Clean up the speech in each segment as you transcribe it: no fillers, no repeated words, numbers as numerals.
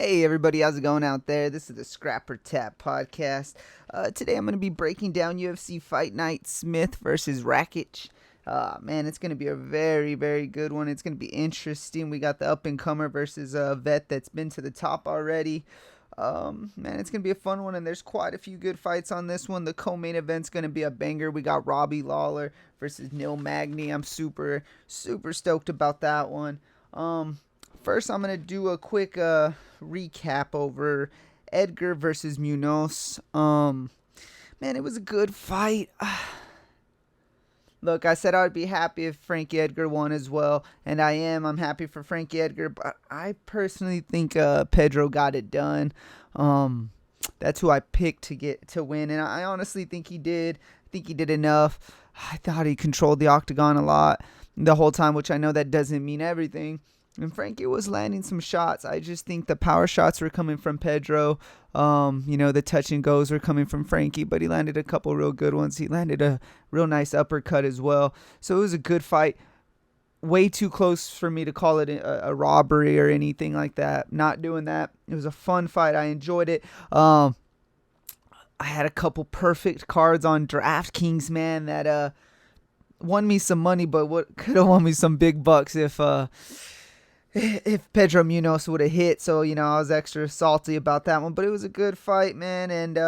Hey everybody, how's it going out there? This is the Scrapper Tap podcast. Today I'm going to be breaking down UFC Fight Night Smith versus Rakic. Man, it's going to be a very, very good one. It's going to be interesting. We got the up-and-comer versus a vet that's been to the top already. Man, it's going to be a fun one, and there's quite a few good fights on this one. The co-main event's going to be a banger. We got Lawler versus Magny. I'm super, super stoked about that one. First, I'm going to do a quick recap over Edgar versus Munoz. Man, it was a good fight. Look, I said I would be happy if Frankie Edgar won as well, and I am. I'm happy for Frankie Edgar, but I personally think Pedro got it done. That's who I picked to win, and I honestly think he did. I think he did enough. I thought he controlled the octagon a lot the whole time, which I know that doesn't mean everything. And Frankie was landing some shots. I just think the power shots were coming from Pedro. The touch and goes were coming from Frankie, but he landed a couple real good ones. He landed a real nice uppercut as well. So it was a good fight. Way too close for me to call it a robbery or anything like that. Not doing that. It was a fun fight. I enjoyed it. I had a couple perfect cards on DraftKings, man, that won me some money, but what could have won me some big bucks if Pedro Munoz would have hit. So, I was extra salty about that one. But it was a good fight, man. And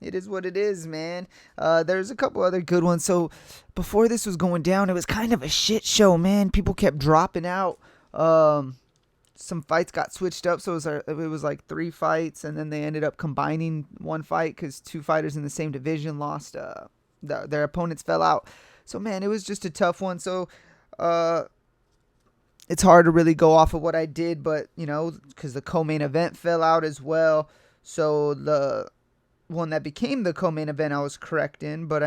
it is what it is, man. There's a couple other good ones. So, before this was going down, it was kind of a shit show, man. People kept dropping out. Some fights got switched up. So, it was like 3 fights. And then they ended up combining one fight because 2 fighters in the same division lost. Their opponents fell out. So, man, it was just a tough one. So, it's hard to really go off of what I did, but, because the co-main event fell out as well. So the one that became the co-main event I was correct in. But,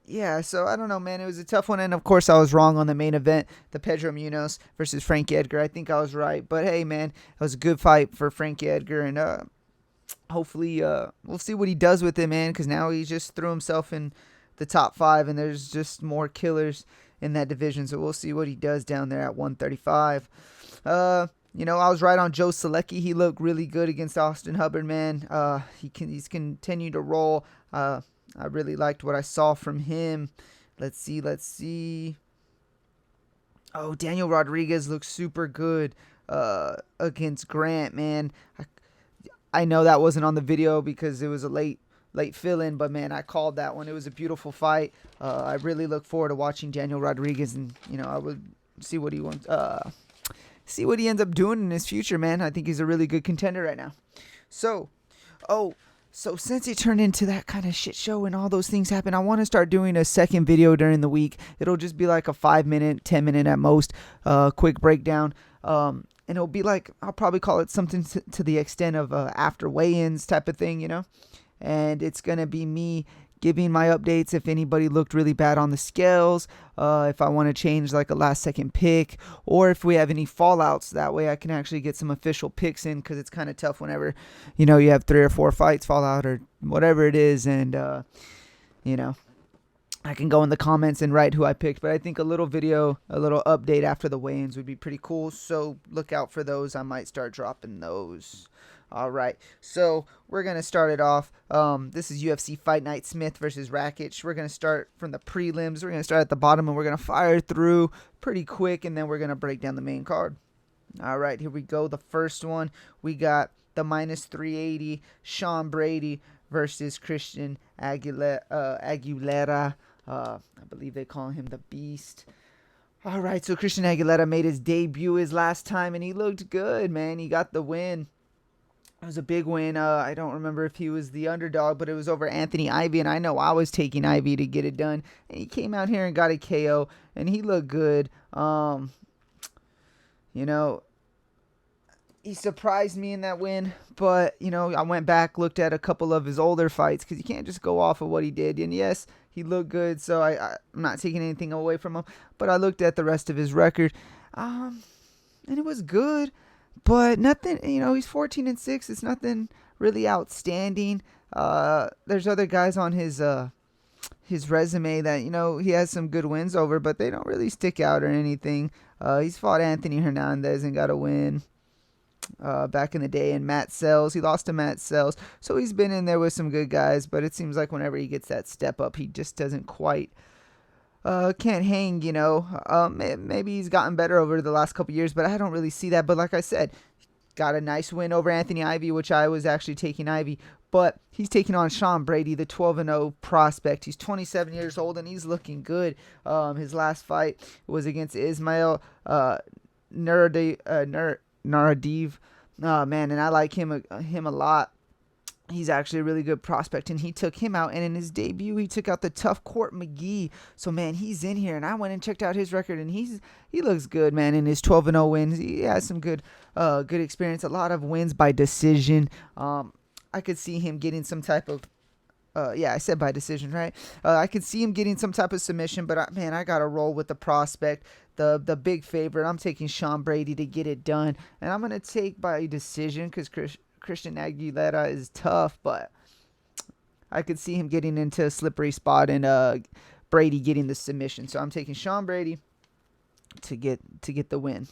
yeah, so I don't know, man. It was a tough one. And, of course, I was wrong on the main event, the Pedro Munoz versus Frankie Edgar. I think I was right. But, hey, man, it was a good fight for Frankie Edgar. And hopefully we'll see what he does with it, man, because now he just threw himself in the top 5, and there's just more killers in that division, so we'll see what he does down there at 135. I was right on Joe Selecki. He looked really good against Austin Hubbard, man. He's continued to roll. I really liked what I saw from him. Let's see. Oh, Daniel Rodriguez looks super good against Grant, man. I know that wasn't on the video because it was a late fill-in, but man, I called that one. It was a beautiful fight. I really look forward to watching Daniel Rodriguez, and I would see what he wants, see what he ends up doing in his future, man. I think he's a really good contender right now. So since it turned into that kind of shit show and all those things happen, I want to start doing a second video during the week. It'll just be like a 5-minute, 10-minute at most, quick breakdown. And it'll be like, I'll probably call it something to the extent of after weigh-ins type of thing, And it's going to be me giving my updates if anybody looked really bad on the scales, if I want to change like a last-second pick, or if we have any fallouts. That way I can actually get some official picks in, because it's kind of tough whenever, you have 3 or 4 fights fall out or whatever it is. And, I can go in the comments and write who I picked. But I think a little video, a little update after the weigh-ins would be pretty cool. So look out for those. I might start dropping those. All right, so we're going to start it off. This is UFC Fight Night Smith versus Rakic. We're going to start from the prelims. We're going to start at the bottom, and we're going to fire through pretty quick, and then we're going to break down the main card. All right, here we go. The first one, we got the minus 380 Sean Brady versus Christian Aguilera. I believe they call him the Beast. All right, so Christian Aguilera made his debut his last time, and he looked good, man. He got the win. It was a big win. I don't remember if he was the underdog, but it was over Anthony Ivy, and I know I was taking Ivy to get it done. And he came out here and got a KO, and he looked good. He surprised me in that win, but, I went back, looked at a couple of his older fights, because you can't just go off of what he did. And yes, he looked good, so I'm not taking anything away from him, but I looked at the rest of his record, and it was good. But nothing, he's 14-6. It's nothing really outstanding. There's other guys on his resume that, he has some good wins over, but they don't really stick out or anything. He's fought Anthony Hernandez and got a win. back in the day, and Matt Sells. He lost to Matt Sells. So he's been in there with some good guys, but it seems like whenever he gets that step up, he just doesn't quite can't hang, maybe he's gotten better over the last couple years, but I don't really see that. But like I said, got a nice win over Anthony Ivy, which I was actually taking Ivy. But he's taking on Sean Brady, the 12-0 prospect. He's 27 years old, and he's looking good. His last fight was against Ismail Naradiv. Man, and I like him a lot. He's actually a really good prospect, and he took him out. And in his debut, he took out the tough Court McGee. So, man, he's in here, and I went and checked out his record, and he looks good, man. In his 12-0 wins, he has some good experience. A lot of wins by decision. I could see him getting some type of I said by decision, right? I could see him getting some type of submission, but I got to roll with the prospect, the big favorite. I'm taking Sean Brady to get it done, and I'm going to take by decision because Christian Aguilera is tough, but I could see him getting into a slippery spot and Brady getting the submission. So I'm taking Sean Brady to get the win.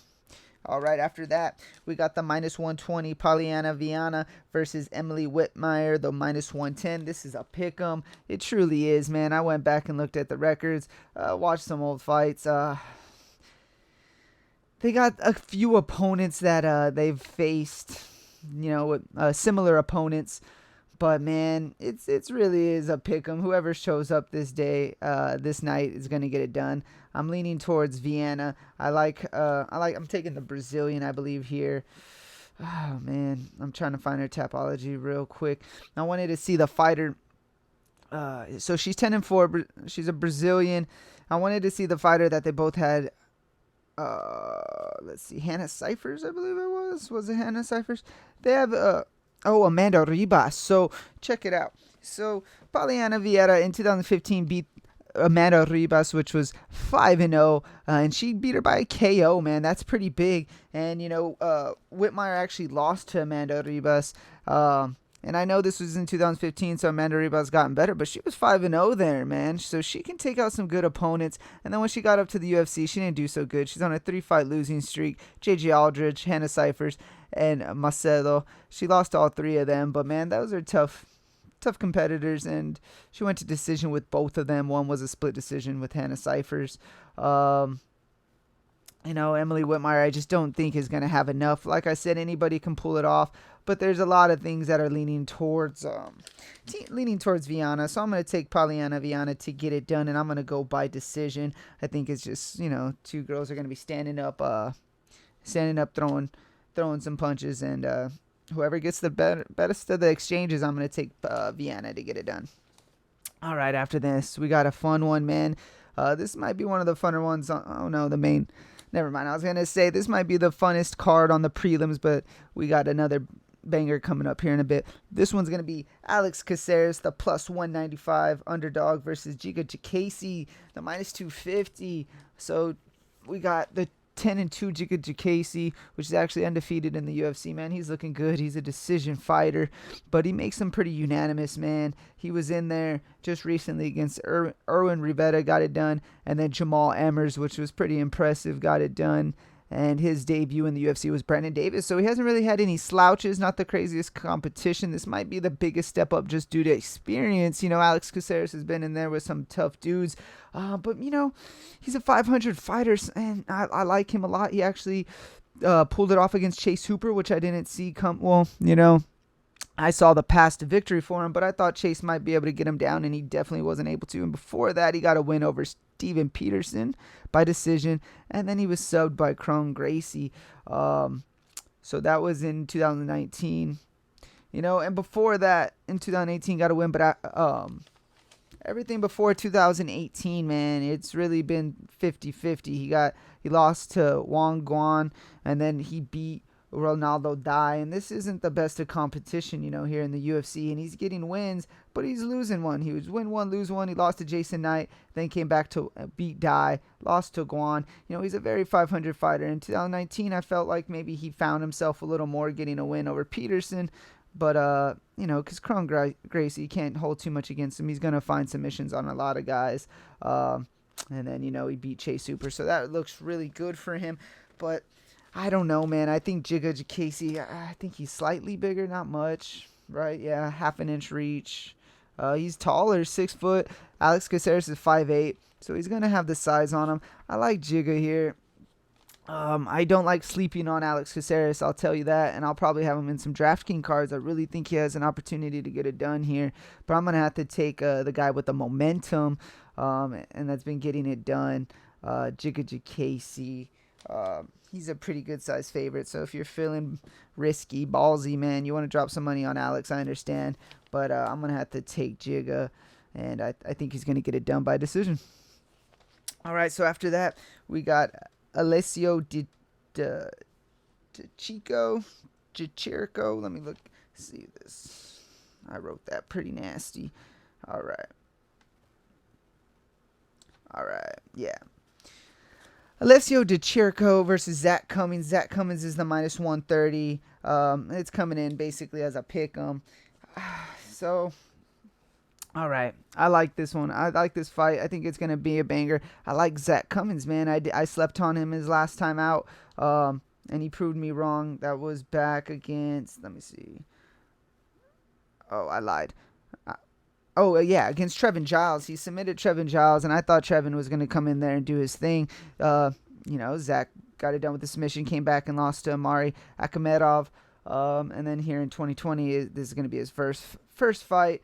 All right, after that, we got the -120 Polyana Viana versus Emily Whitmire, the -110. This is a pick'em. It truly is, man. I went back and looked at the records, watched some old fights. They got a few opponents that they've faced, similar opponents. But man, it's really is a pick'em. Whoever shows up this night is gonna get it done. I'm leaning towards Viana. I'm taking the Brazilian, I believe here. Oh man, I'm trying to find her topology real quick. I wanted to see the fighter. So she's 10-4. She's a Brazilian. I wanted to see the fighter that they both had. Let's see, Hannah Cifers, I believe it was. Was it Hannah Cifers? They have Amanda Ribas. So check it out. So Polyana Viera in 2015 beat Amanda Ribas, which was 5-0, and she beat her by a KO, man. That's pretty big. And Whitmire actually lost to Amanda Ribas. And I know this was in 2015, so Amanda Ribas gotten better, but she was 5-0 there, man. So she can take out some good opponents. And then when she got up to the UFC, she didn't do so good. She's on a 3-fight losing streak. JJ Aldridge, Hannah Cifers, and Macedo. She lost all three of them, but man, those are tough competitors, and she went to decision with both of them. One was a split decision with Hannah Cifers. Emily Whitmire, I just don't think is going to have enough. Like I said, anybody can pull it off, but there's a lot of things that are leaning towards Viana. So I'm going to take Polyana Viana to get it done, and I'm going to go by decision. I think it's just, two girls are going to be standing up, throwing some punches, and whoever gets the best of the exchanges, I'm going to take Viana to get it done. All right, after this, we got a fun one, man. This might be one of the funner ones. Oh, no, the main. Never mind. I was going to say this might be the funnest card on the prelims, but we got another banger coming up here in a bit. This one's going to be Alex Caceres, the +195 underdog, versus Chikadze, the -250. So we got the 10-2 Chikadze, which is actually undefeated in the UFC, man. He's looking good. He's a decision fighter, but he makes them pretty unanimous, man. He was in there just recently against Erwin Rivera, got it done, and then Jamal Emmers, which was pretty impressive, got it done. And his debut in the UFC was Brandon Davis, so he hasn't really had any slouches, not the craziest competition. This might be the biggest step up just due to experience. Alex Caceres has been in there with some tough dudes, but, he's a 500 fighter, and I like him a lot. He actually pulled it off against Chase Hooper, which I didn't see come. Well, I saw the path to victory for him, but I thought Chase might be able to get him down, and he definitely wasn't able to. And before that, he got a win over Steven Peterson by decision, and then he was subbed by Kron Gracie. So that was in 2019. And before that, in 2018, got a win, but everything before 2018, man, it's really been 50-50. He lost to Wang Guan, and then he beat Ronaldo Dai, and this isn't the best of competition, here in the UFC, and he's getting wins, but he's losing one. He was win one, lose one. He lost to Jason Knight, then came back to beat Dai, lost to Guan. He's a very 500 fighter. In 2019, I felt like maybe he found himself a little more, getting a win over Peterson, but because Kron Gracie can't hold too much against him. He's gonna find submissions on a lot of guys, and then he beat Chase Hooper, so that looks really good for him. But I don't know, man. I think Chikadze, I think he's slightly bigger, not much, right? Yeah, half an inch reach. He's taller, 6 foot. Alex Caceres is 5'8", so he's gonna have the size on him. I like Jigga here. I don't like sleeping on Alex Caceres, I'll tell you that, and I'll probably have him in some DraftKings cards. I really think he has an opportunity to get it done here, but I'm gonna have to take the guy with the momentum, and that's been getting it done, Chikadze. He's a pretty good size favorite, so if you're feeling risky, ballsy, man, you want to drop some money on Alex, I understand, but I'm gonna have to take Jigga, and I think he's gonna get it done by decision. All right, so after that, we got Alessio Chirico. Let me look. See this. I wrote that pretty nasty. All right. Yeah. Alessio Chirico versus Zach Cummings. Zach Cummings is the minus 130. It's coming in basically as a pick 'em. So, all right. I like this one. I like this fight. I think it's going to be a banger. I like Zach Cummings, man. I slept on him his last time out, and he proved me wrong. That was back against, let me see. Oh, I lied. Yeah, against Trevin Giles. He submitted Trevin Giles, and I thought Trevin was going to come in there and do his thing. Zach got it done with the submission, came back and lost to Amari Akhmedov. And then here in 2020, this is going to be his first fight.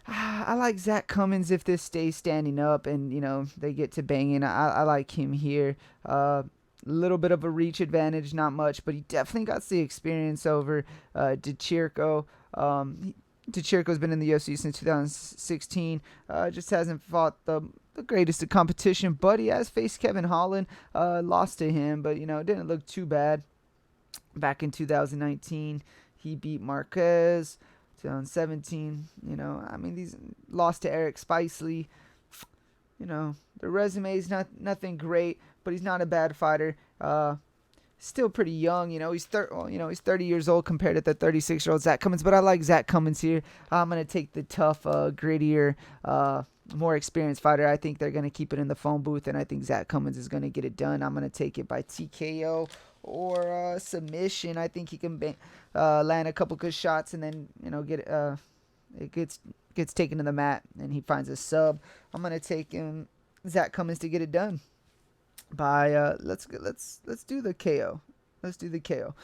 I like Zach Cummings if this stays standing up and, they get to banging. I like him here. Little bit of a reach advantage, not much, but he definitely got the experience over Chirico. Chirico's been in the UFC since 2016. Just hasn't fought the greatest of competition, but he has faced Kevin Holland. Lost to him, but, it didn't look too bad. Back in 2019, he beat Marquez. 2017, these lost to Eric Spicely. The resume is nothing great, but he's not a bad fighter. Still pretty young, he's 30 years old compared to the 36-year-old Zach Cummings, but I like Zach Cummings here. I'm going to take the tough, grittier, more experienced fighter. I think they're going to keep it in the phone booth, and I think Zach Cummings is going to get it done. I'm going to take it by TKO or submission. I think he can land a couple good shots and then it gets taken to the mat and he finds a sub. I'm gonna take Zach Cummings to get it done by let's do the KO. Let's do the KO.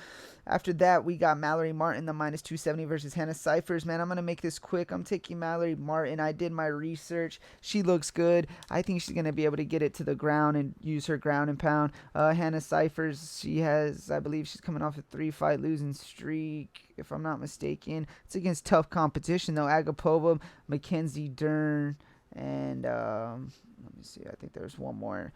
After that, we got Mallory Martin, the minus 270 versus Hannah Cifers. Man, I'm going to make this quick. I'm taking Mallory Martin. I did my research. She looks good. I think she's going to be able to get it to the ground and use her ground and pound. Hannah Cifers, I believe she's coming off a 3-fight losing streak, if I'm not mistaken. It's against tough competition, though. Agapova, Mackenzie Dern, and let me see. I think there's one more.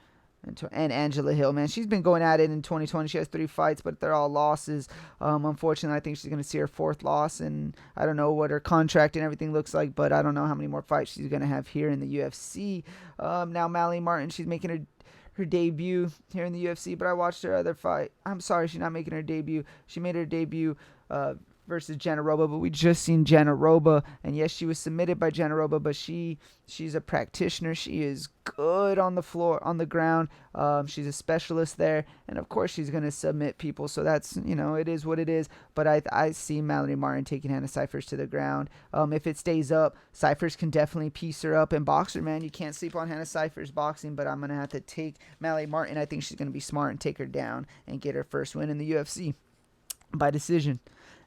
And Angela Hill, man, she's been going at it in 2020. She has 3 fights, but they're all losses. Unfortunately, I think she's going to see her 4th loss, and I don't know what her contract and everything looks like, but I don't know how many more fights she's going to have here in the UFC. Now, Mallory Martin, she's making her debut here in the UFC, but I watched her other fight. I'm sorry, she's not making her debut. She made her debut versus Janaroba, but we just seen Janaroba, and yes, she was submitted by Janaroba, but she's a practitioner. She is good on the floor, on the ground. She's a specialist there, and of course she's going to submit people, so that's, it is what it is, but I see Mallory Martin taking Hannah Cifers to the ground. If it stays up, Cifers can definitely piece her up and box her, man. You can't sleep on Hannah Cifers boxing, but I'm going to have to take Mallory Martin. I think she's going to be smart and take her down and get her first win in the UFC by decision.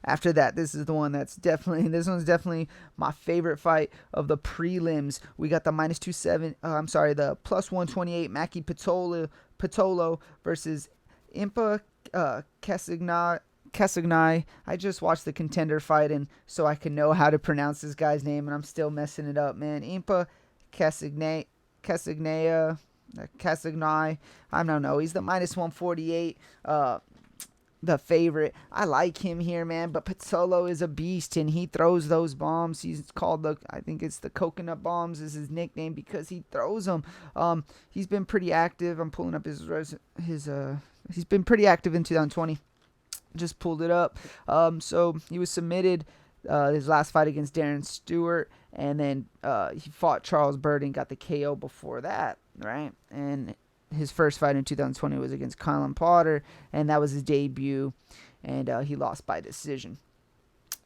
After that, this one's definitely my favorite fight of the prelims. We got the the plus 128 Magny Pitolo versus Impa Casanganay. I just watched the contender fight, and so I can know how to pronounce this guy's name, and I'm still messing it up, man. Impa Casanganay. I don't know. He's the minus 148. The favorite. I like him here, man, but Pitolo is a beast, and he throws those bombs. He's called I think it's the coconut bombs is his nickname because he throws them. He's been pretty active. I'm pulling up he's been pretty active in 2020. Just pulled it up. So he was submitted his last fight against Darren Stewart, and then he fought Charles Bird and got the KO before that, right? And his first fight in 2020 was against Colin Potter, and that was his debut, and he lost by decision.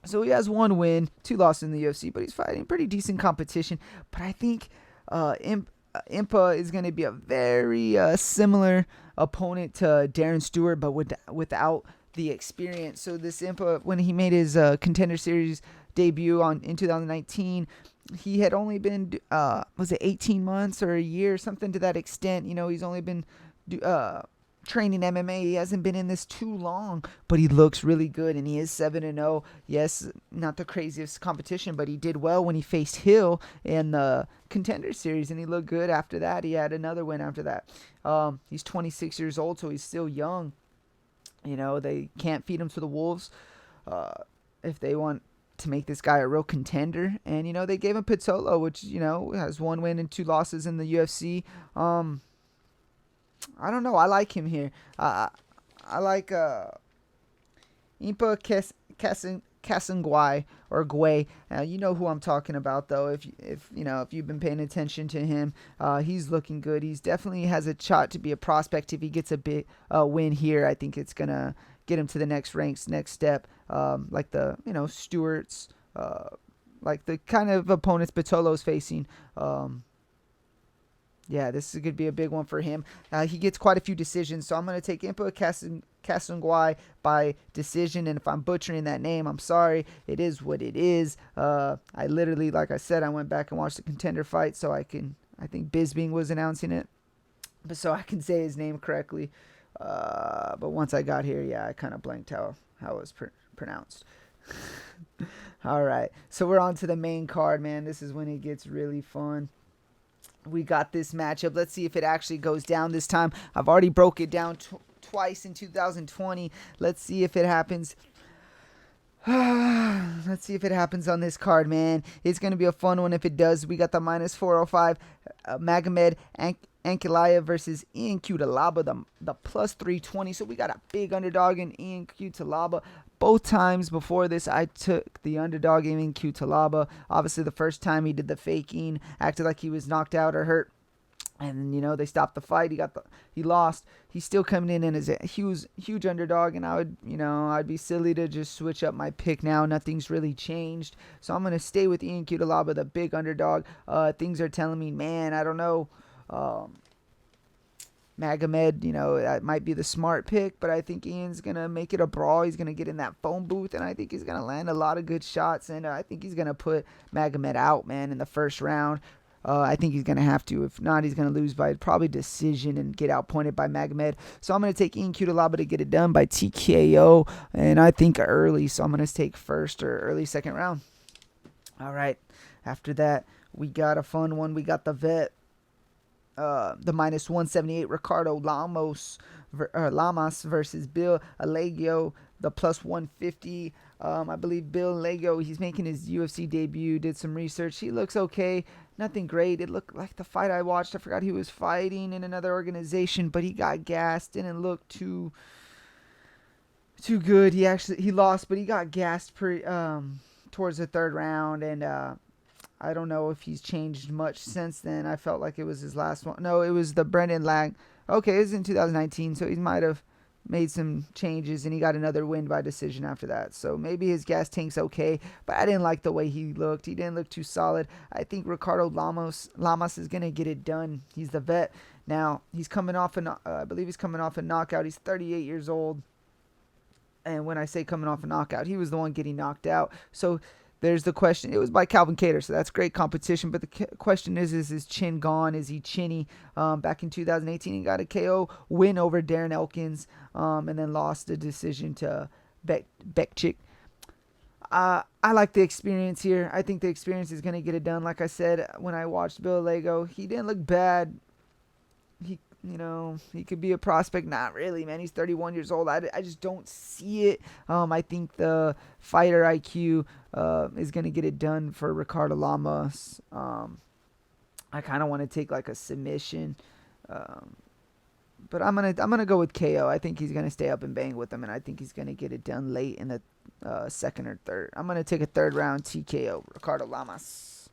So he has 1 win, 2 losses in the UFC, but he's fighting pretty decent competition. But I think Impa is going to be a very similar opponent to Darren Stewart, but without the experience. So this Impa, when he made his Contender Series debut in 2019, he had only been, was it 18 months or a year, something to that extent. He's only been training MMA. He hasn't been in this too long, but he looks really good, and he is 7-0. Yes, not the craziest competition, but he did well when he faced Hill in the Contender Series, and he looked good after that. He had another win after that. He's 26 years old, so he's still young. They can't feed him to the wolves if they want to make this guy a real contender. And, they gave him Pitolo, which, has 1 win and 2 losses in the UFC. I don't know. I like him here. I like Impa Kasanganay or Guay. You know who I'm talking about, though. If you've been paying attention to him, he's looking good. He's definitely has a shot to be a prospect if he gets a big win here. I think it's gonna get him to the next ranks, next step. Like the Stewart's, like the kind of opponents Pitolo's facing. Yeah, this is going to be a big one for him. He gets quite a few decisions, so I'm going to take Impa Kasanganay by decision. And if I'm butchering that name, I'm sorry. It is what it is. I literally, like I said, I went back and watched the contender fight, so I think Bisping was announcing it, but so I can say his name correctly. But once I got here, yeah, I kind of blanked how it was pronounced. All right, so we're on to the main card, man. This is when it gets really fun. We got this matchup. Let's see if it actually goes down this time. I've already broke it down twice in 2020. Let's see if it happens. Let's see if it happens on this card, man. It's going to be a fun one if it does. We got the minus 405 Magny Ankalaev versus Ian Cutelaba, the plus 320. So we got a big underdog in Ian Cutelaba. Both times before this, I took the underdog in Cutelaba. Obviously, the first time he did the faking, acted like he was knocked out or hurt, and they stopped the fight. He lost. He's still coming in as a huge underdog, and I'd be silly to just switch up my pick now. Nothing's really changed, so I'm gonna stay with Ian Cutelaba, the big underdog. Things are telling me, man, I don't know. Magomed, that might be the smart pick, but I think Ian's going to make it a brawl. He's going to get in that phone booth, and I think he's going to land a lot of good shots, and I think he's going to put Magomed out, man, in the first round. I think he's going to have to. If not, he's going to lose by probably decision and get outpointed by Magomed. So I'm going to take Ian Cutelaba to get it done by TKO, and I think early, so I'm going to take first or early second round. All right, after that, we got a fun one. We got the vet. The minus 178 Ricardo Lamas versus Bill Algeo, the plus 150. I believe Bill Algeo, he's making his UFC debut. Did some research. He looks okay. Nothing great. It looked like the fight I watched. I forgot he was fighting in another organization, but he got gassed. Didn't look too good. He lost, but he got gassed towards the third round, and I don't know if he's changed much since then. I felt like it was his last one. No, it was the Brendan Lag. Okay, it was in 2019, so he might have made some changes, and he got another win by decision after that. So maybe his gas tank's okay, but I didn't like the way he looked. He didn't look too solid. I think Ricardo Lamas is going to get it done. He's the vet. Now, he's coming off I believe he's coming off a knockout. He's 38 years old. And when I say coming off a knockout, he was the one getting knocked out. So there's the question. It was by Calvin Kattar, so that's great competition. But the question is his chin gone? Is he chinny? Back in 2018, he got a KO win over Darren Elkins, and then lost the decision to Bekchik. I like the experience here. I think the experience is going to get it done. Like I said, when I watched Bill Algeo, he didn't look bad. He could be a prospect. Not really, man. He's 31 years old. I just don't see it. I think the fighter IQ is going to get it done for Ricardo Lamas. I kind of want to take like a submission. But I'm gonna go with KO. I think he's going to stay up and bang with him, and I think he's going to get it done late in the second or third. I'm going to take a third round TKO, Ricardo Lamas.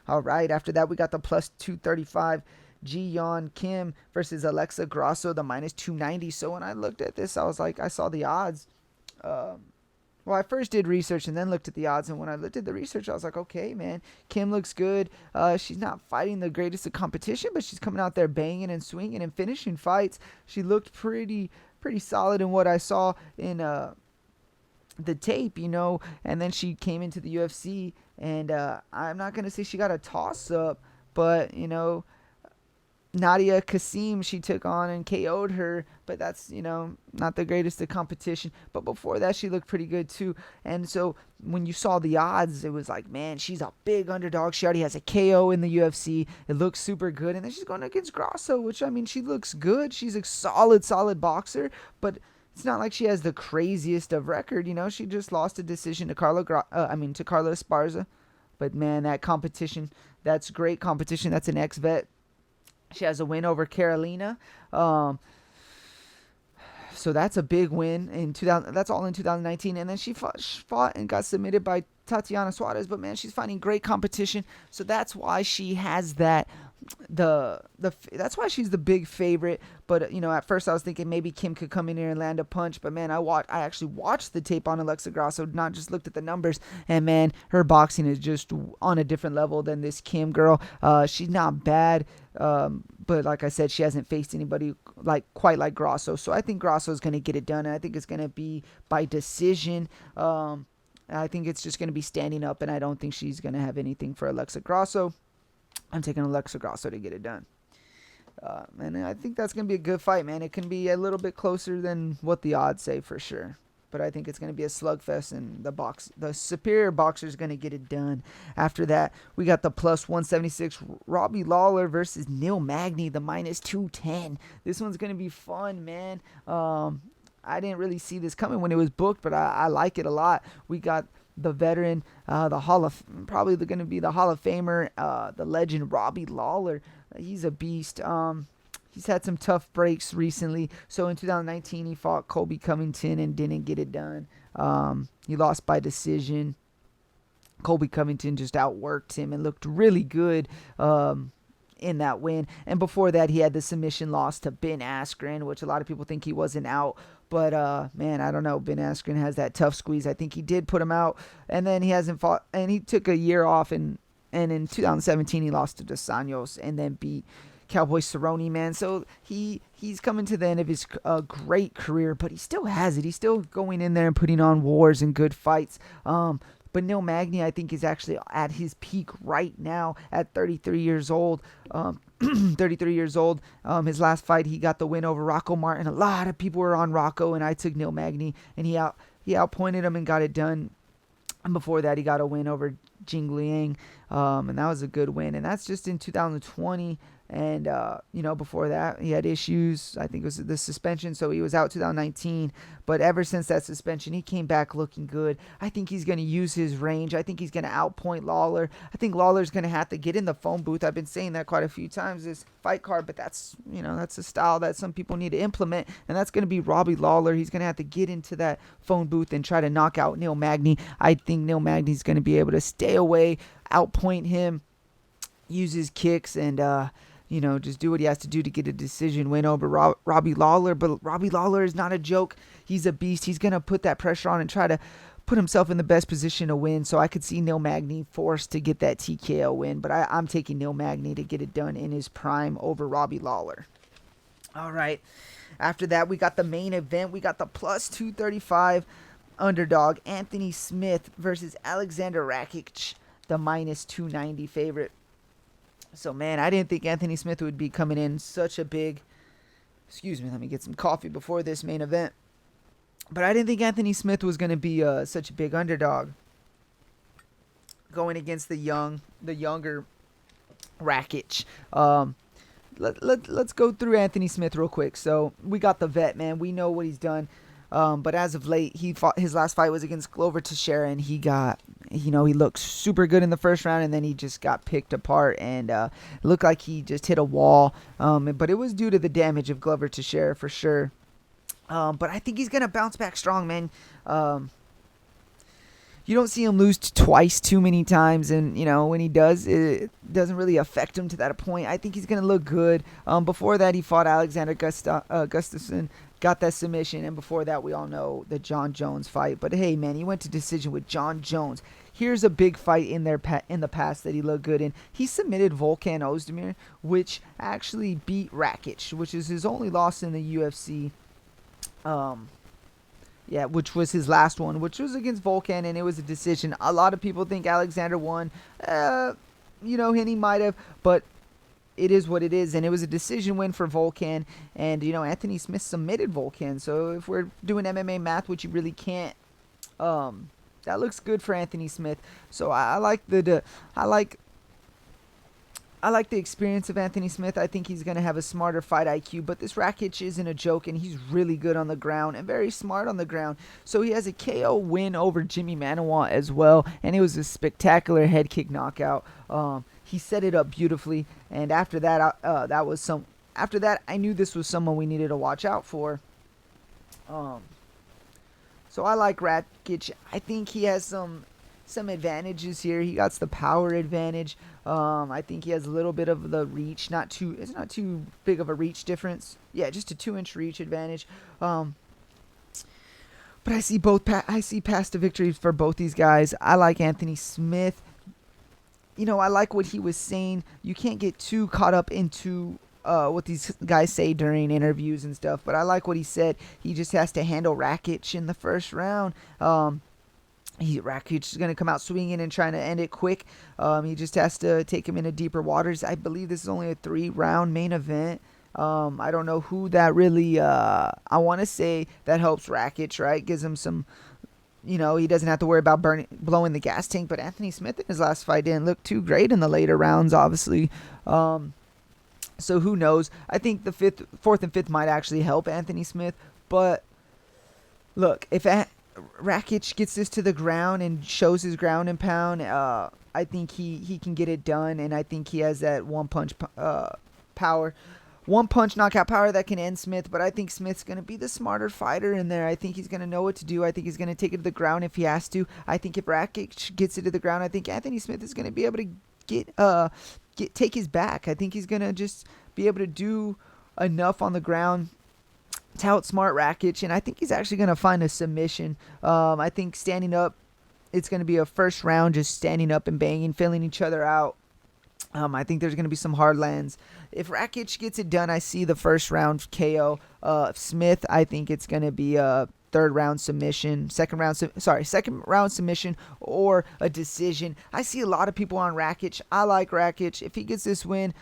All right, after that, we got the plus 235. Ji-Yeon Kim versus Alexa Grasso, the minus 290. So when I looked at this, I was like, I saw the odds. Well, I first did research and then looked at the odds. And when I looked at the research, I was like, okay, man, Kim looks good. She's not fighting the greatest of competition, but she's coming out there banging and swinging and finishing fights. She looked pretty solid in what I saw in the tape, and then she came into the UFC, and I'm not going to say she got a toss-up, but, Nadia Kasim, she took on and KO'd her, but that's, not the greatest of competition. But before that, she looked pretty good too. And so when you saw the odds, it was like, man, she's a big underdog. She already has a KO in the UFC. It looks super good. And then she's going against Grasso, which, she looks good. She's a solid boxer, but it's not like she has the craziest of record. She just lost a decision to Carla Esparza. But man, that competition, that's great competition. That's an ex-vet. She has a win over Carolina. So that's a big win in 2000. That's all in 2019. And then she fought and got submitted by Tatiana Suarez. But man, she's fighting great competition. So that's why she has that. That's why she's the big favorite. But at first I was thinking maybe Kim could come in here and land a punch. But man, I actually watched the tape on Alexa Grasso, not just looked at the numbers. And man, her boxing is just on a different level than this Kim girl. She's not bad. But like I said, she hasn't faced anybody quite like Grasso. So I think Grasso is going to get it done. And I think it's going to be by decision. I think it's just going to be standing up. And I don't think she's going to have anything for Alexa Grasso. I'm taking Alexa Grasso to get it done. And I think that's going to be a good fight, man. It can be a little bit closer than what the odds say for sure. But I think it's going to be a slugfest, and the superior boxer is going to get it done. After that, we got the plus 176 Robbie Lawler versus Neil Magny, the minus 210. This one's going to be fun, man. I didn't really see this coming when it was booked, but I like it a lot. We got the veteran, probably going to be the Hall of Famer, the legend Robbie Lawler. He's a beast. He's had some tough breaks recently. So in 2019, he fought Colby Covington and didn't get it done. He lost by decision. Colby Covington just outworked him and looked really good in that win. And before that, he had the submission loss to Ben Askren, which a lot of people think he wasn't out. But, man, I don't know. Ben Askren has that tough squeeze. I think he did put him out. And then he hasn't fought. And he took a year off. And in 2017, he lost to Dos Anjos and then beat Cowboy Cerrone, man. So he's coming to the end of his great career. But he still has it. He's still going in there and putting on wars and good fights. But Neil Magny, I think, is actually at his peak right now at 33 years old. 33 years old. His last fight, he got the win over Rocco Martin. A lot of people were on Rocco, and I took Neil Magny, and he outpointed him and got it done. And before that, he got a win over Jing Liang, and that was a good win. And that's just in 2020. And, before that, he had issues. I think it was the suspension, so he was out 2019. But ever since that suspension, he came back looking good. I think he's going to use his range. I think he's going to outpoint Lawler. I think Lawler's going to have to get in the phone booth. I've been saying that quite a few times, this fight card, but that's a style that some people need to implement, and that's going to be Robbie Lawler. He's going to have to get into that phone booth and try to knock out Neil Magny. I think Neil Magny's going to be able to stay away, outpoint him, use his kicks, and, just do what he has to do to get a decision win over Robbie Lawler. But Robbie Lawler is not a joke. He's a beast. He's going to put that pressure on and try to put himself in the best position to win. So I could see Neil Magny forced to get that TKO win. But I'm taking Neil Magny to get it done in his prime over Robbie Lawler. All right. After that, we got the main event. We got the plus 235 underdog Anthony Smith versus Alexander Rakic, the minus 290 favorite. So, man, I didn't think Anthony Smith would be coming in such a big... Excuse me, let me get some coffee before this main event. But I didn't think Anthony Smith was going to be such a big underdog going against the younger Rakic. Let's go through Anthony Smith real quick. So, we got the vet, man. We know what he's done. But as of late, his last fight was against Glover Teixeira, and he looked super good in the first round, and then he just got picked apart, and it looked like he just hit a wall. But it was due to the damage of Glover Teixeira for sure. But I think he's gonna bounce back strong, man. you don't see him lose twice too many times, and when he does, it doesn't really affect him to that point. I think he's gonna look good. Before that, he fought Alexander Gustafsson, got that submission, and before that, we all know the John Jones fight. But hey, man, he went to decision with John Jones. Here's a big fight in the past that he looked good in. He submitted Volkan Ozdemir, which actually beat Rakic, which is his only loss in the UFC. Which was his last one, which was against Volkan, and it was a decision. A lot of people think Alexander won. And he might have, but it is what it is, and it was a decision win for Volkan. And Anthony Smith submitted Volkan. So if we're doing MMA math, which you really can't, that looks good for Anthony Smith. So I like the experience of Anthony Smith. I think he's going to have a smarter fight IQ, but this Rakic isn't a joke, and he's really good on the ground and very smart on the ground. So he has a KO win over Jimmy Manuwa as well, and it was a spectacular head kick knockout. He set it up beautifully, and after that, I knew this was someone we needed to watch out for. So I like Rakic. I think he has some advantages here. He got the power advantage. I think he has a little bit of the reach. It's not too big of a reach difference. Yeah, just a 2-inch reach advantage. But I see past the victories for both these guys. I like Anthony Smith. I like what he was saying. You can't get too caught up into what these guys say during interviews and stuff. But I like what he said. He just has to handle Rakic in the first round. Rakic is going to come out swinging and trying to end it quick. He just has to take him into deeper waters. I believe this is only a 3-round main event. I don't know who that really, I want to say that helps Rakic, right? Gives him some, he doesn't have to worry about blowing the gas tank. But Anthony Smith in his last fight didn't look too great in the later rounds, obviously. So who knows? I think the 4th and 5th might actually help Anthony Smith. But look, if Rakic gets this to the ground and shows his ground and pound, I think he can get it done, and I think he has that one-punch power. One-punch knockout power that can end Smith, but I think Smith's going to be the smarter fighter in there. I think he's going to know what to do. I think he's going to take it to the ground if he has to. I think if Rakic gets it to the ground, I think Anthony Smith is going to be able to take his back. I think he's going to just be able to do enough on the ground to outsmart Rakic, and I think he's actually going to find a submission. I think standing up, it's going to be a first round just standing up and banging, filling each other out. I think there's going to be some hard lands. If Rakic gets it done, I see the first round KO. Smith, I think it's going to be a second round submission or a decision. I see a lot of people on Rakic. I like Rakic. If he gets this win,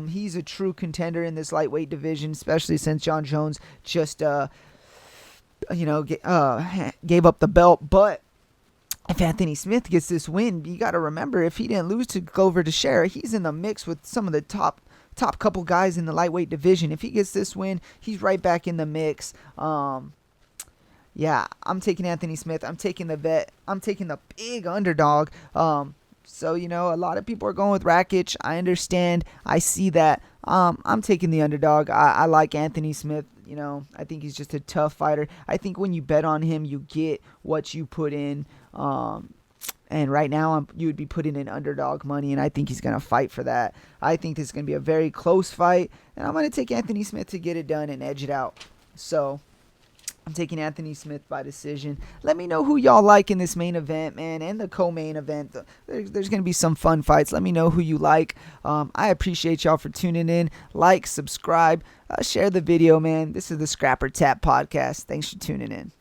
he's a true contender in this lightweight division, especially since John Jones just gave up the belt. But if Anthony Smith gets this win, you got to remember, if he didn't lose to Glover Teixeira, he's in the mix with some of the top couple guys in the lightweight division. If he gets this win, he's right back in the mix. Yeah, I'm taking Anthony Smith. I'm taking the vet. I'm taking the big underdog. So, a lot of people are going with Rakic. I understand. I see that. I'm taking the underdog. I like Anthony Smith. I think he's just a tough fighter. I think when you bet on him, you get what you put in. And right now, you would be putting in underdog money, and I think he's going to fight for that. I think this is going to be a very close fight, and I'm going to take Anthony Smith to get it done and edge it out. So I'm taking Anthony Smith by decision. Let me know who y'all like in this main event, man, and the co-main event. There's going to be some fun fights. Let me know who you like. I appreciate y'all for tuning in. Like, subscribe, share the video, man. This is the Scrapper Tap Podcast. Thanks for tuning in.